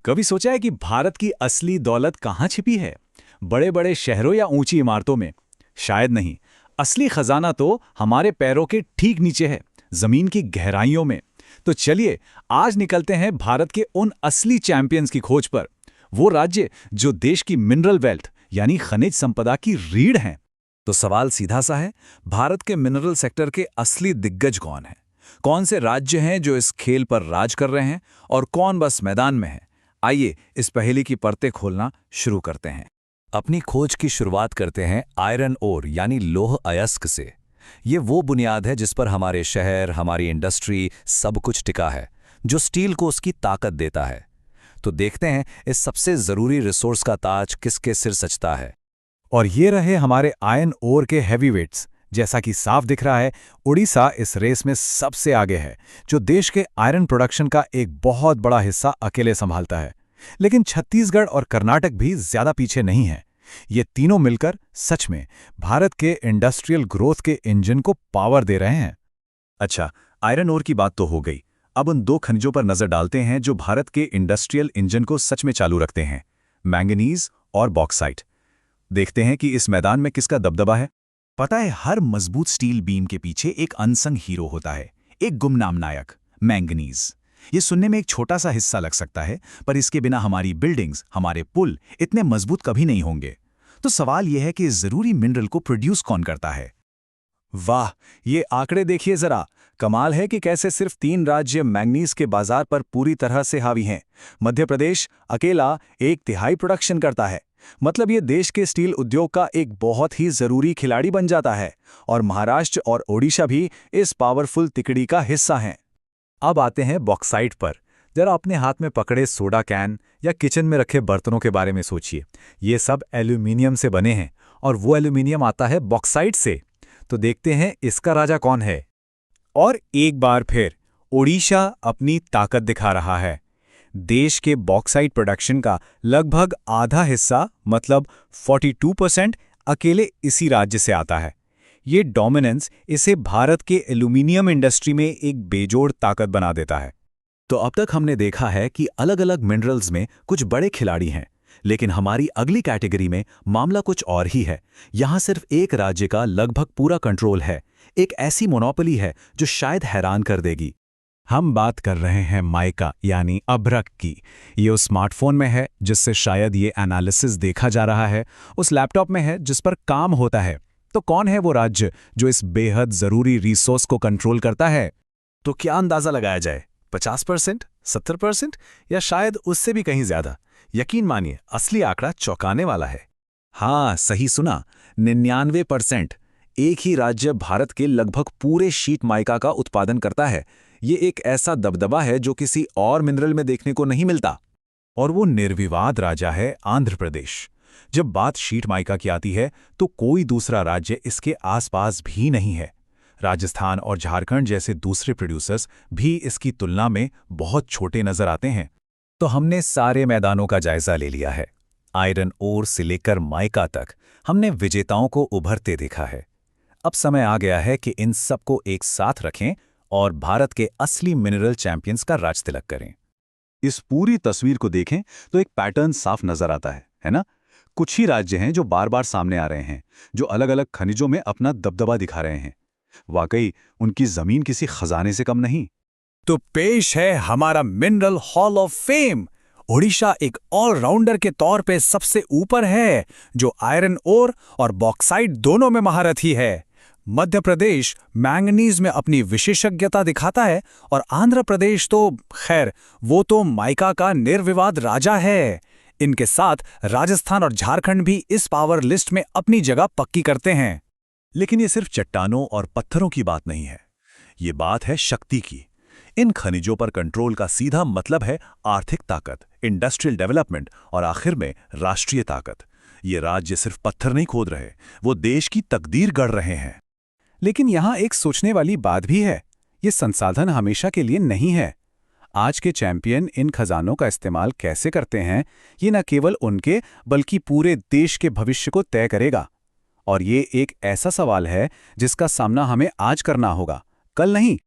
कभी सोचा है कि भारत की असली दौलत कहाँ छिपी है? बड़े बड़े शहरों या ऊंची इमारतों में? शायद नहीं। असली खजाना तो हमारे पैरों के ठीक नीचे है, जमीन की गहराइयों में। तो चलिए आज निकलते हैं भारत के उन असली चैंपियंस की खोज पर। वो राज्य जो देश की मिनरल वेल्थ यानी खनिज संपदा की रीढ़ हैं। तो सवाल सीधा सा है, भारत के मिनरल सेक्टर के असली दिग्गज कौन हैं? कौन से राज्य हैं जो इस खेल पर राज कर रहे हैं और कौन बस मैदान में है? आइए इस पहेली की परतें खोलना शुरू करते हैं। अपनी खोज की शुरुआत करते हैं आयरन ओर यानी लौह अयस्क से। ये वो बुनियाद है जिस पर हमारे शहर, हमारी इंडस्ट्री, सब कुछ टिका है, जो स्टील को उसकी ताकत देता है। तो देखते हैं इस सबसे जरूरी रिसोर्स का ताज किसके सिर सजता है। और ये रहे हमारे आयरन ओर के हैवीवेट्स। जैसा कि साफ दिख रहा है, उड़ीसा इस रेस में सबसे आगे है, जो देश के आयरन प्रोडक्शन का एक बहुत बड़ा हिस्सा अकेले संभालता है। लेकिन छत्तीसगढ़ और कर्नाटक भी ज्यादा पीछे नहीं है। ये तीनों मिलकर सच में भारत के इंडस्ट्रियल ग्रोथ के इंजन को पावर दे रहे हैं। अच्छा, आयरन ओर की बात तो हो गई। अब उन दो खनिजों पर नजर डालते हैं जो भारत के इंडस्ट्रियल इंजन को सच में चालू रखते हैं, मैंगनीज और बॉक्साइट। देखते हैं कि इस मैदान में किसका दबदबा है। पता है, हर मजबूत स्टील बीम के पीछे एक अनसंग हीरो होता है, एक गुमनाम नायक, मैंगनीज। ये सुनने में एक छोटा सा हिस्सा लग सकता है, पर इसके बिना हमारी बिल्डिंग्स, हमारे पुल इतने मजबूत कभी नहीं होंगे। तो सवाल यह है कि इस जरूरी मिनरल को प्रोड्यूस कौन करता है? वाह, ये आंकड़े देखिए जरा। कमाल है कि कैसे सिर्फ 3 राज्य मैंगनीज के बाजार पर पूरी तरह से हावी हैं। मध्य प्रदेश अकेला 1/3 प्रोडक्शन करता है। मतलब ये देश के स्टील उद्योग का एक बहुत ही जरूरी खिलाड़ी बन जाता है। और महाराष्ट्र और ओडिशा भी इस पावरफुल तिकड़ी का हिस्सा हैं। अब आते हैं बॉक्साइट पर। जरा अपने हाथ में पकड़े सोडा कैन या किचन में रखे बर्तनों के बारे में सोचिए। ये सब एल्यूमिनियम से बने हैं और वो एल्यूमिनियम आता है बॉक्साइट से। तो देखते हैं इसका राजा कौन है। और एक बार फिर ओडिशा अपनी ताकत दिखा रहा है। देश के बॉक्साइट प्रोडक्शन का लगभग आधा हिस्सा, मतलब 42%, अकेले इसी राज्य से आता है। ये डोमिनेंस इसे भारत के एल्यूमिनियम इंडस्ट्री में एक बेजोड़ ताकत बना देता है। तो अब तक हमने देखा है कि अलग अलग मिनरल्स में कुछ बड़े खिलाड़ी हैं, लेकिन हमारी अगली कैटेगरी में मामला कुछ और ही है। यहाँ सिर्फ एक राज्य का लगभग पूरा कंट्रोल है। एक ऐसी मोनोपोली है जो शायद हैरान कर देगी। हम बात कर रहे हैं माइका यानी अभ्रक की। ये उस स्मार्टफोन में है जिससे शायद ये एनालिसिस देखा जा रहा है, उस लैपटॉप में है जिस पर काम होता है। तो कौन है वो राज्य जो इस बेहद जरूरी रिसोर्स को कंट्रोल करता है? तो क्या अंदाजा लगाया जाए? 50%, 70% या शायद उससे भी कहीं ज्यादा? यकीन मानिए, असली आंकड़ा चौंकाने वाला है। हाँ, सही सुना, 99%। एक ही राज्य भारत के लगभग पूरे शीट माइका का उत्पादन करता है। ये एक ऐसा दबदबा है जो किसी और मिनरल में देखने को नहीं मिलता। और वो निर्विवाद राज्य है आंध्र प्रदेश। जब बात शीट माइका की आती है तो कोई दूसरा राज्य इसके आसपास भी नहीं है। राजस्थान और झारखंड जैसे दूसरे प्रोड्यूसर्स भी इसकी तुलना में बहुत छोटे नजर आते हैं। तो हमने सारे मैदानों का जायजा ले लिया है। आयरन ओर से लेकर माइका तक हमने विजेताओं को उभरते देखा है। अब समय आ गया है कि इन सबको एक साथ रखें और भारत के असली मिनरल चैंपियंस का राज तिलक करें। इस पूरी तस्वीर को देखें तो एक पैटर्न साफ नजर आता है ना? कुछ ही राज्य हैं जो बार बार सामने आ रहे हैं, जो अलग अलग खनिजों में अपना दबदबा दिखा रहे हैं। वाकई उनकी जमीन किसी खजाने से कम नहीं। तो पेश है हमारा mineral hall of fame. Odisha एक ऑलराउंडर के तौर पे सबसे ऊपर है, जो आयरन ओर और बॉक्साइट दोनों में महारथी है। मध्य प्रदेश मैंगनीज में अपनी विशेषज्ञता दिखाता है और आंध्र प्रदेश तो खैर वो तो माइका का निर्विवाद राजा है। इनके साथ राजस्थान और झारखंड भी इस पावर लिस्ट में अपनी जगह पक्की करते हैं। लेकिन ये सिर्फ चट्टानों और पत्थरों की बात नहीं है, ये बात है शक्ति की। इन खनिजों पर कंट्रोल का सीधा मतलब है आर्थिक ताकत, इंडस्ट्रियल डेवलपमेंट और आखिर में राष्ट्रीय ताकत। ये राज्य सिर्फ पत्थर नहीं खोद रहे, वो देश की तकदीर गढ़ रहे हैं। लेकिन यहां एक सोचने वाली बात भी है, ये संसाधन हमेशा के लिए नहीं है। आज के चैंपियन इन खजानों का इस्तेमाल कैसे करते हैं, ये न केवल उनके बल्कि पूरे देश के भविष्य को तय करेगा। और ये एक ऐसा सवाल है जिसका सामना हमें आज करना होगा, कल नहीं।